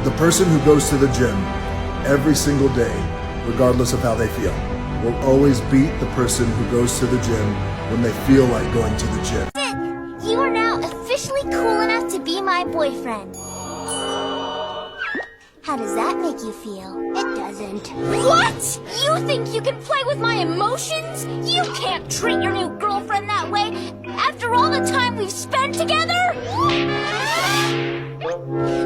The person who goes to the gym every single day, regardless of how they feel, will always beat the person who goes to the gym when they feel like going to the gym. Sid, you are now officially cool enough to be my boyfriend. How does that make you feel? It doesn't. What? You think you can play with my emotions? You can't treat your new girlfriend that way after all the time we've spent together?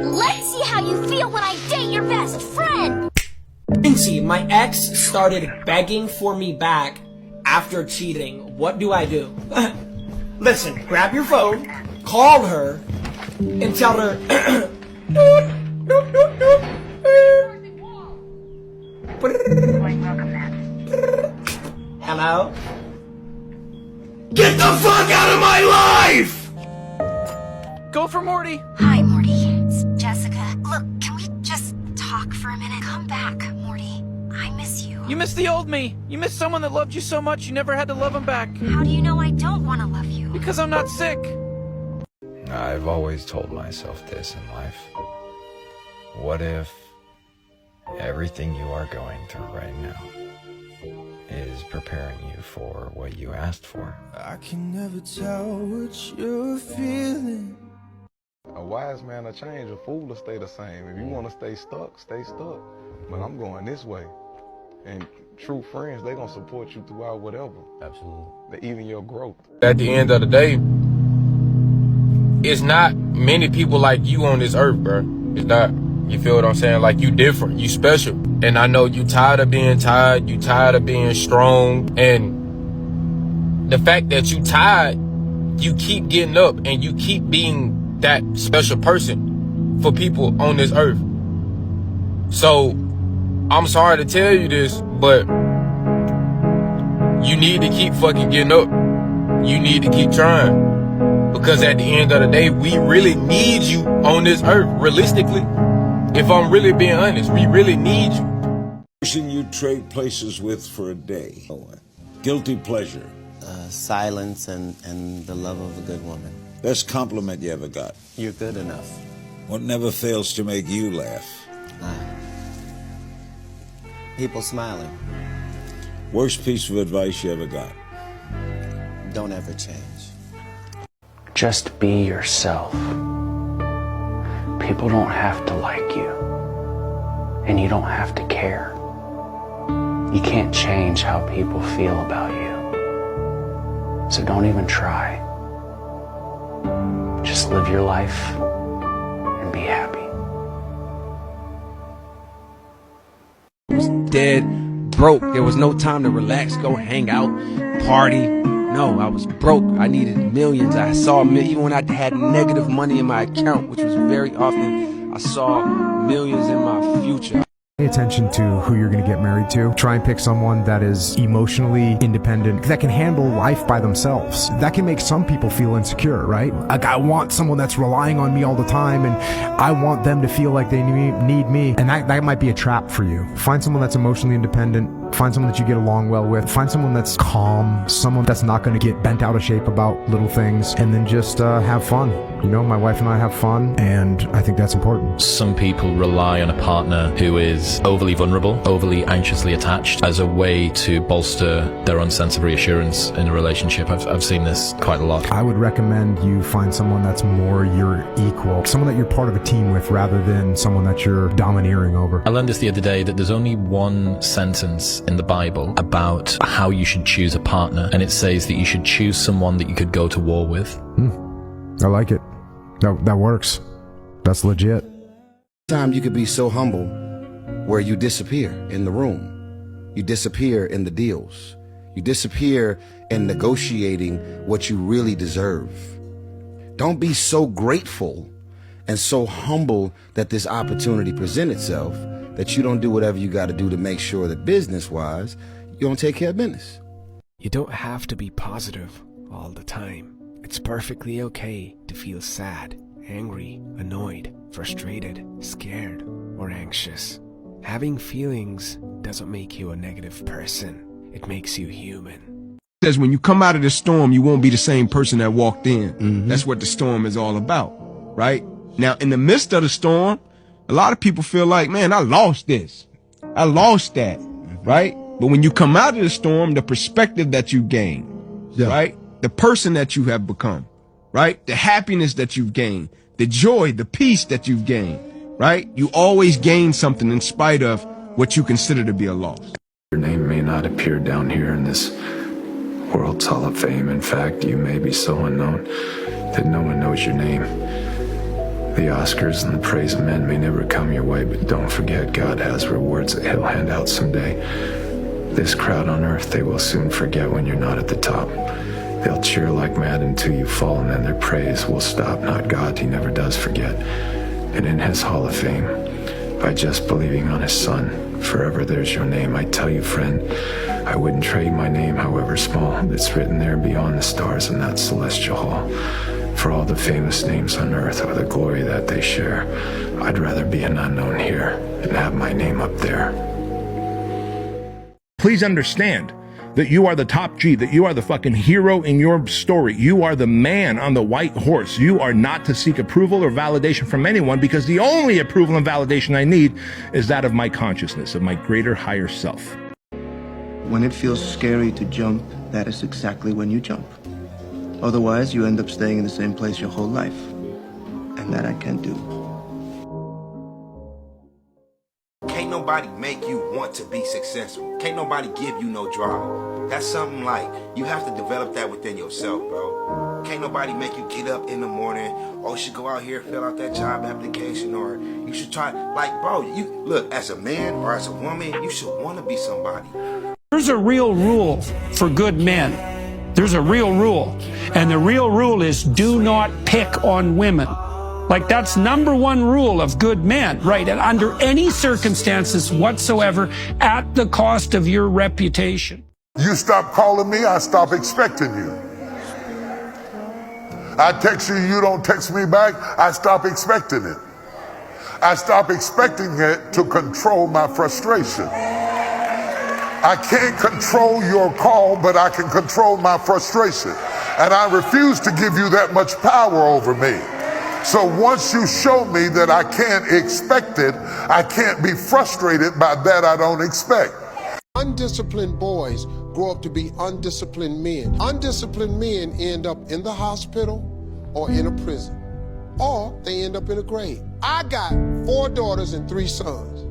Let's see how you feel when I date your best friend. See, my ex started begging for me back after cheating. What do I do? Listen, grab your phone, call her, and tell her... Hello? Get the fuck out of my life! Go for Morty. Hi, Morty. It's Jessica. Look, can we just talk for a minute? Come back, Morty. I miss you. You miss the old me. You miss someone that loved you so much you never had to love him back. How do you know I don't want to love you? Because I'm not sick. I've always told myself this in life. What if everything you are going through right now is preparing you for what you asked for? I can never tell what you're feeling. A wise man will change, a fool will stay the same. If you want to stay stuck, stay stuck. But I'm going this way. And true friends, they gonna support you throughout whatever. Absolutely. Even your growth. At the end of the day, it's not many people like you on this earth, bro. It's not. You feel what I'm saying? Like, you different, you special. And I know you tired of being tired, you tired of being strong. And the fact that you tired, you keep getting up and you keep being that special person for people on this earth. So I'm sorry to tell you this, but you need to keep fucking getting up. You need to keep trying. Because at the end of the day, we really need you on this earth, realistically. If I'm really being honest, we really need you. Person you trade places with for a day. Guilty pleasure. Silence and the love of a good woman. Best compliment you ever got. You're good enough. What never fails to make you laugh. People smiling. Worst piece of advice you ever got. Don't ever change. Just be yourself. People don't have to like you, and you don't have to care. You can't change how people feel about you. So don't even try. Just live your life and be happy. I was dead broke. There was no time to relax, go hang out, party. No, I was broke. I needed millions. I saw, even when I had negative money in my account, which was very often, I saw millions in my future. Pay attention to who you're going to get married to. Try and pick someone that is emotionally independent, that can handle life by themselves. That can make some people feel insecure, right? Like, I want someone that's relying on me all the time, and I want them to feel like they need me. And that might be a trap for you. Find someone that's emotionally independent. Find someone that you get along well with. Find someone that's calm, someone that's not going to get bent out of shape about little things, and then just have fun. You know, my wife and I have fun, and I think that's important. Some people rely on a partner who is overly vulnerable, overly anxiously attached as a way to bolster their own sense of reassurance in a relationship. I've seen this quite a lot. I would recommend you find someone that's more your equal, someone that you're part of a team with rather than someone that you're domineering over. I learned this the other day, that there's only one sentence in the Bible about how you should choose a partner, and it says that you should choose someone that you could go to war with. I like it. That works. That's legit. Sometimes you could be so humble where you disappear in the room. You disappear in the deals. You disappear in negotiating what you really deserve. Don't be so grateful and so humble that this opportunity presents itself that you don't do whatever you got to do to make sure that business-wise, you don't take care of business. You don't have to be positive all the time. It's perfectly okay to feel sad, angry, annoyed, frustrated, scared, or anxious. Having feelings doesn't make you a negative person. It makes you human. Says when you come out of the storm, you won't be the same person that walked in. That's what the storm is all about, right? Now, in the midst of the storm, A lot of people feel like, man, I lost this. I lost that, right? But when you come out of the storm, the perspective that you gain, right? The person that you have become, right? The happiness that you've gained, the joy, the peace that you've gained, right? You always gain something in spite of what you consider to be a loss. Your name may not appear down here in this World's Hall of Fame. In fact, you may be so unknown that no one knows your name. The Oscars and the praise of men may never come your way, but don't forget, God has rewards that he'll hand out someday. This crowd on earth, they will soon forget when you're not at the top. They'll cheer like mad until you fall, and then their praise will stop. Not God, he never does forget. And in his Hall of Fame, by just believing on his Son, forever there's your name. I tell you, friend, I wouldn't trade my name, however small, that's written there beyond the stars in that celestial hall. For all the famous names on earth or the glory that they share, I'd rather be an unknown here and have my name up there. Please understand that you are the top G, that you are the fucking hero in your story. You are the man on the white horse. You are not to seek approval or validation from anyone, because the only approval and validation I need is that of my consciousness, of my greater higher self. When it feels scary to jump, that is exactly when you jump. Otherwise, you end up staying in the same place your whole life. And that I can't do. Can't nobody make you want to be successful. Can't nobody give you no drive. That's something like, you have to develop that within yourself, bro. Can't nobody make you get up in the morning, oh, you should go out here, fill out that job application, or you should try, like, bro, you look, as a man or as a woman, you should want to be somebody. There's a real rule for good men. There's a real rule. And the real rule is do not pick on women. Like, that's number one rule of good men, right? And under any circumstances whatsoever, at the cost of your reputation. You stop calling me, I stop expecting you. I text you, you don't text me back, I stop expecting it. I stop expecting it to control my frustration. I can't control your call, but I can control my frustration. And I refuse to give you that much power over me. So once you show me that I can't expect it, I can't be frustrated by that I don't expect. Undisciplined boys grow up to be undisciplined men. Undisciplined men end up in the hospital or in a prison, or they end up in a grave. I got 4 daughters and 3 sons.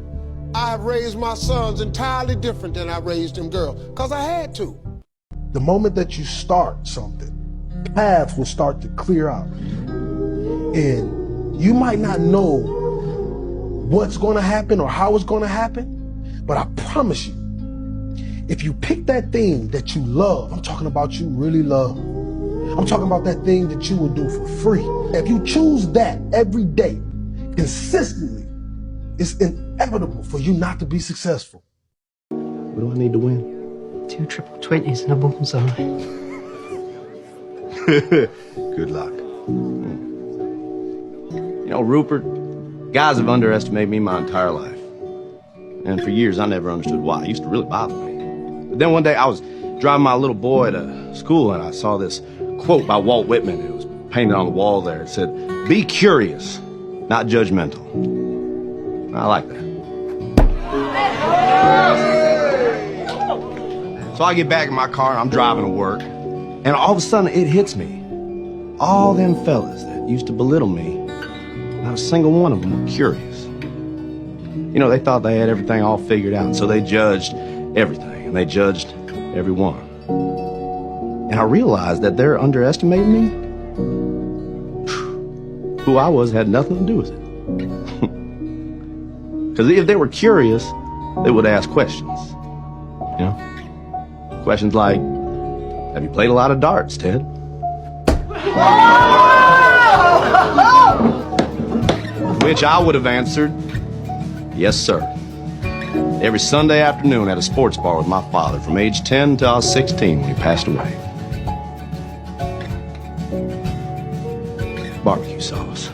I have raised my sons entirely different than I raised them girls, because I had to. The moment that you start something, paths will start to clear out. And you might not know what's going to happen or how it's going to happen, but I promise you, if you pick that thing that you love, I'm talking about you really love, I'm talking about that thing that you will do for free. If you choose that every day, consistently, it's inevitable for you not to be successful. What do I need to win? 2 triple 20s and a bullseye. Good luck. You know, Rupert, guys have underestimated me my entire life. And for years, I never understood why. It used to really bother me. But then one day, I was driving my little boy to school, and I saw this quote by Walt Whitman. It was painted on the wall there. It said, "Be curious, not judgmental." I like that. So I get back in my car, and I'm driving to work, and all of a sudden, it hits me. All them fellas that used to belittle me, not a single one of them were curious. You know, they thought they had everything all figured out, so they judged everything, and they judged everyone. And I realized that they're underestimating me. Who I was had nothing to do with it. Because if they were curious, they would ask questions. You know? Questions like, have you played a lot of darts, Ted? Which I would have answered, yes, sir. Every Sunday afternoon at a sports bar with my father from age 10 till I was 16 when he passed away. Barbecue sauce.